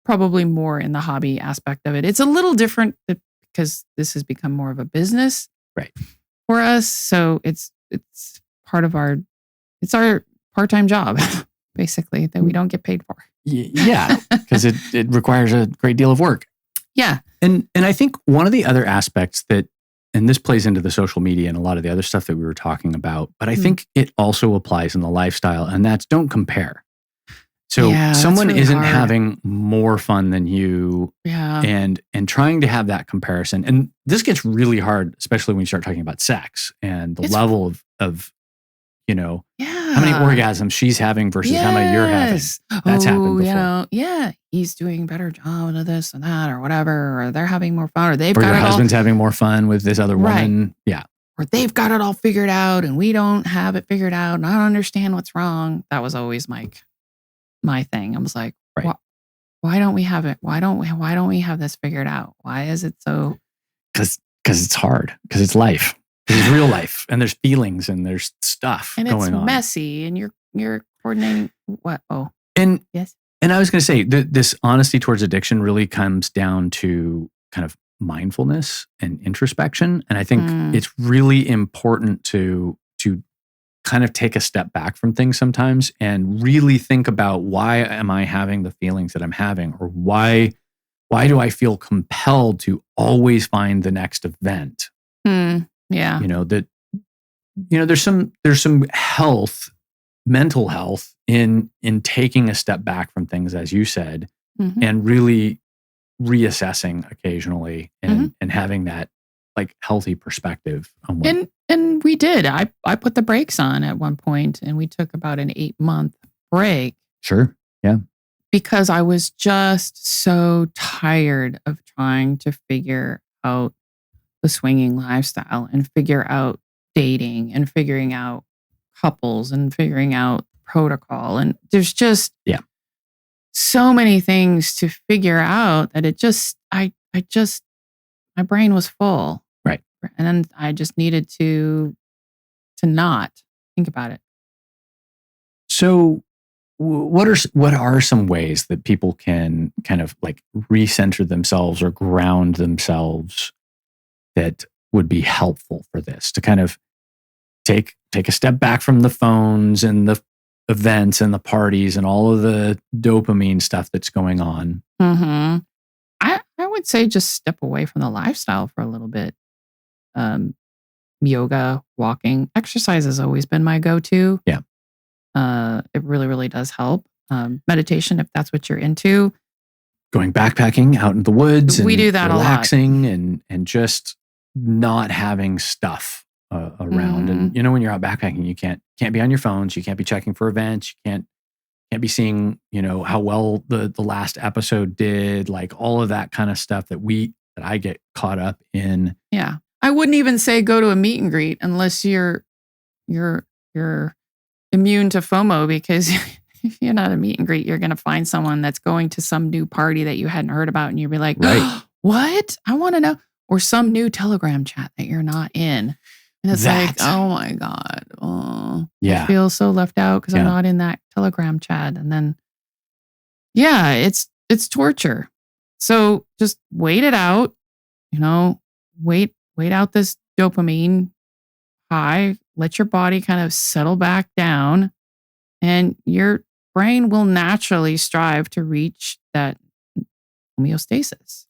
probably more in the hobby aspect of it. It's a little different because this has become more of a business for us. So it's part of our part-time job, basically, that we don't get paid for. Yeah, because it requires a great deal of work. Yeah. And I think one of the other aspects that, and this plays into the social media and a lot of the other stuff that we were talking about, but I think it also applies in the lifestyle, and that's don't compare. So someone really isn't having more fun than you and trying to have that comparison. And this gets really hard, especially when you start talking about sex and the level of how many orgasms she's having versus how many you're having. That's happened before. He's doing a better job of this and that or whatever, or they're having more fun, or they've got your it husband's all, having more fun with this other woman. Yeah. Or they've got it all figured out and we don't have it figured out and I don't understand what's wrong. That was always my thing. I was like, why don't we have it? Why don't we have this figured out? Why is it so? Because it's hard. Because it's life. It's real life, and there's feelings, and there's stuff and going on. And it's messy, and you're coordinating what? Oh, and yes. And I was going to say this honesty towards addiction really comes down to kind of mindfulness and introspection, and I think it's really important to kind of take a step back from things sometimes and really think about why am I having the feelings that I'm having, or why do I feel compelled to always find the next event? Yeah. There's some health, mental health in taking a step back from things, as you said, and really reassessing occasionally and having that healthy perspective on what. And we did. I put the brakes on at one point and we took about an 8-month break. Sure. Yeah. Because I was just so tired of trying to figure out the swinging lifestyle and figure out dating and figuring out couples and figuring out protocol. And there's just so many things to figure out that it just, my brain was full. Right. And then I just needed to not think about it. So what are some ways that people can kind of recenter themselves or ground themselves that would be helpful for this, to kind of take a step back from the phones and the events and the parties and all of the dopamine stuff that's going on? I would say just step away from the lifestyle for a little bit. Yoga, walking, exercise has always been my go-to. Yeah. It really, really does help. Meditation, if that's what you're into. Going backpacking out in the woods. We do that relaxing a lot. And just not having stuff around. And when you're out backpacking, you can't be on your phones. You can't be checking for events. You can't be seeing how well the last episode did, all of that kind of stuff that I get caught up in. Yeah, I wouldn't even say go to a meet and greet unless you're immune to FOMO, because if you're not a meet and greet, you're going to find someone that's going to some new party that you hadn't heard about, and you'll be like, what? I want to know. Or some new Telegram chat that you're not in. And it's like, oh my God. Oh, Yeah. I feel so left out because I'm not in that Telegram chat. And then, yeah, it's torture. So just wait it out, wait out this dopamine high, let your body kind of settle back down, and your brain will naturally strive to reach that homeostasis.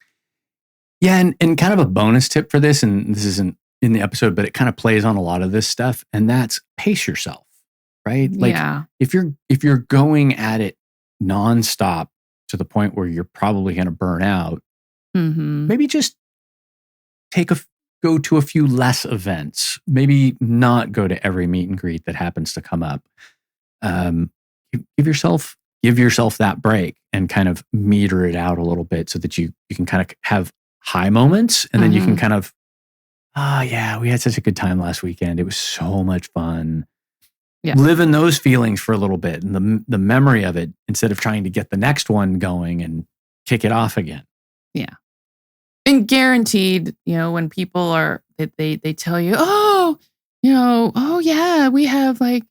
Yeah, and kind of a bonus tip for this, and this isn't in the episode, but it kind of plays on a lot of this stuff, and that's pace yourself, right? Like if you're going at it nonstop to the point where you're probably going to burn out, maybe just go to a few less events. Maybe not go to every meet and greet that happens to come up. Give yourself that break and kind of meter it out a little bit so that you can kind of have high moments, and then you can kind of, yeah, we had such a good time last weekend. It was so much fun. Yeah. Live in those feelings for a little bit, and the memory of it, instead of trying to get the next one going and kick it off again. Yeah. And guaranteed, when people they tell you, oh yeah, we have like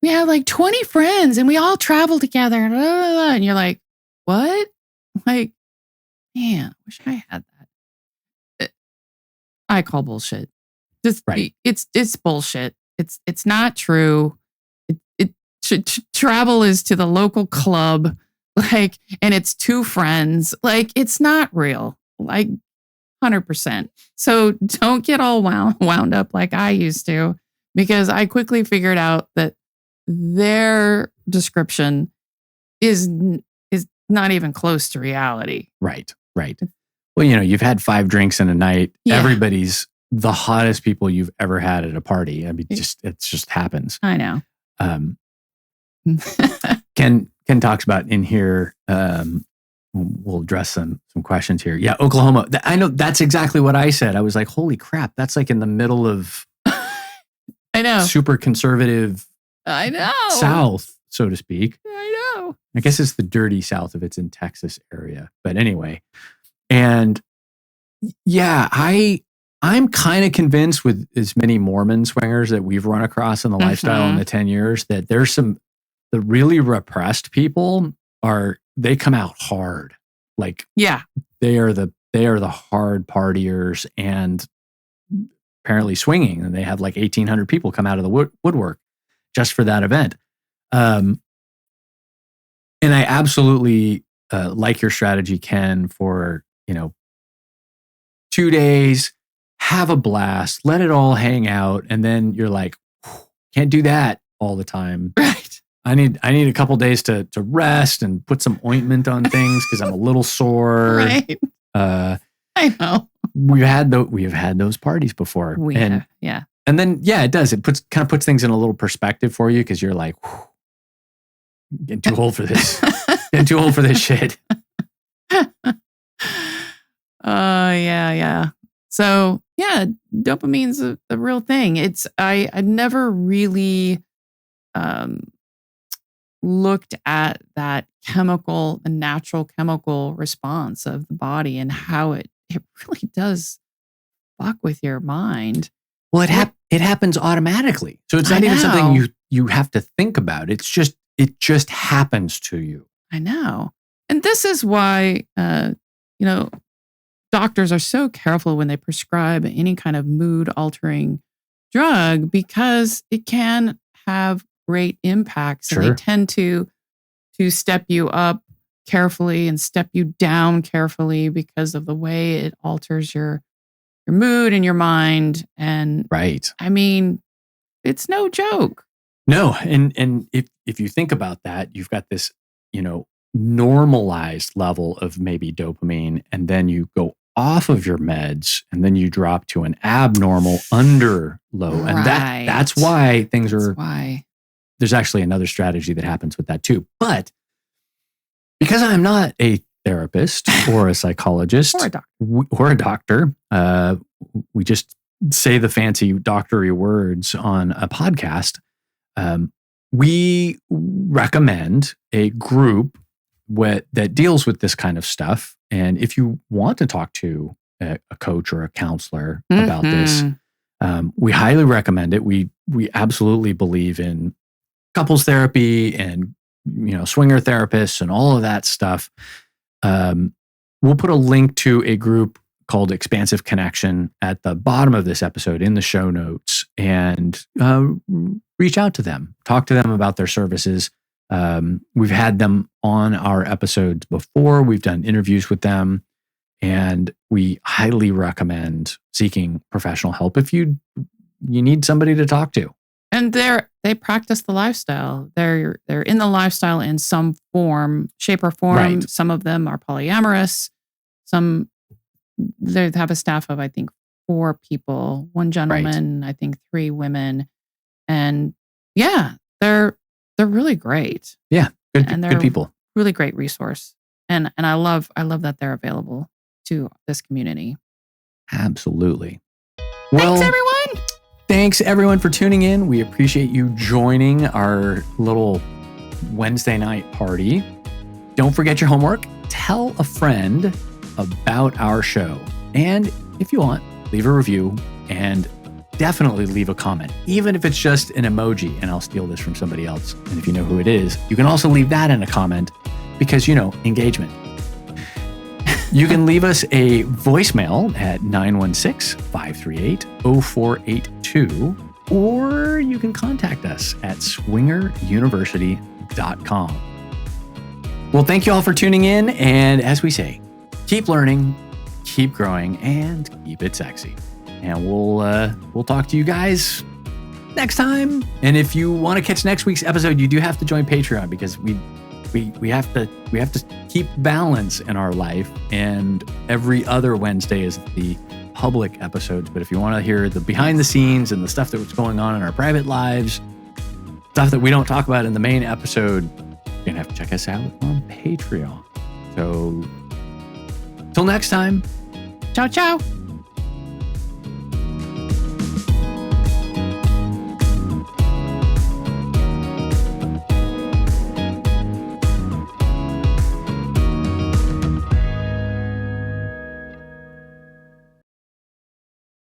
20 friends and we all travel together. And you're like, what? Like, man, I wish I had that. I call bullshit. Right. It's bullshit. It's not true. Travel is to the local club, and it's 2 friends. It's not real. 100%. So don't get all wound up like I used to, because I quickly figured out that their description is not even close to reality. Right. Well, you've had 5 drinks in a night. Yeah. Everybody's the hottest people you've ever had at a party. I mean, it just happens. I know. Ken talks about in here, we'll address some questions here. Yeah, Oklahoma. I know that's exactly what I said. I was like, holy crap, that's in the middle of I know. Super conservative I know. South, so to speak. I know. I guess it's the dirty South if it's in Texas area. But anyway. And yeah, I'm kind of convinced with as many Mormon swingers that we've run across in the lifestyle in the 10 years that there's the really repressed people they come out hard. They are the hard partiers and apparently swinging, and they have 1,800 people come out of the woodwork just for that event. And I absolutely like your strategy, Ken, for 2 days, have a blast, let it all hang out, and then you're like, can't do that all the time. Right. I need a couple days to rest and put some ointment on things because I'm a little sore. Right. I know. We have had those parties before. Yeah. And then it does. It kind of puts things in a little perspective for you, because you're like, getting too old for this. Getting too old for this shit. Yeah. So dopamine's a real thing. I never really looked at that the natural chemical response of the body, and how it really does fuck with your mind. Well, it happens automatically. So it's not even something you have to think about. It just happens to you. I know. And this is why, doctors are so careful when they prescribe any kind of mood altering drug, because it can have great impacts. Sure. And they tend to step you up carefully and step you down carefully because of the way it alters your mood and your mind. And right. I mean, it's no joke. No. And if you think about that, you've got this, normalized level of maybe dopamine, and then you go off of your meds, and then you drop to an abnormal under low. And that's why there's actually another strategy that happens with that too. But because I'm not a therapist or a psychologist or a doctor, we just say the fancy doctory words on a podcast. We recommend a group that deals with this kind of stuff. And if you want to talk to a coach or a counselor about this, We highly recommend it. We absolutely believe in couples therapy and swinger therapists and all of that stuff. We'll put a link to a group called Expansive Connection at the bottom of this episode in the show notes, and reach out to them, talk to them about their services. We've had them on our episodes before. We've done interviews with them, and we highly recommend seeking professional help if you need somebody to talk to. And they practice the lifestyle. They're in the lifestyle in some form, shape or form. Right. Some of them are polyamorous. Some they have a staff of, I think, 4 people, 1 gentleman, I think 3 women. And yeah, they're really great. Yeah, good people. Really great resource. And I love that they're available to this community. Absolutely. Well, thanks everyone. Thanks everyone for tuning in. We appreciate you joining our little Wednesday night party. Don't forget your homework. Tell a friend about our show. And if you want, leave a review and definitely leave a comment, even if it's just an emoji, and I'll steal this from somebody else. And if you know who it is, you can also leave that in a comment because, engagement. You can leave us a voicemail at 916-538-0482, or you can contact us at swingeruniversity.com. Well, thank you all for tuning in. And as we say, keep learning, keep growing, and keep it sexy. And we'll talk to you guys next time. And if you want to catch next week's episode, you do have to join Patreon, because we have to keep balance in our life. And every other Wednesday is the public episodes. But if you want to hear the behind the scenes and the stuff that's going on in our private lives, stuff that we don't talk about in the main episode, you're gonna have to check us out on Patreon. So till next time. Ciao, ciao.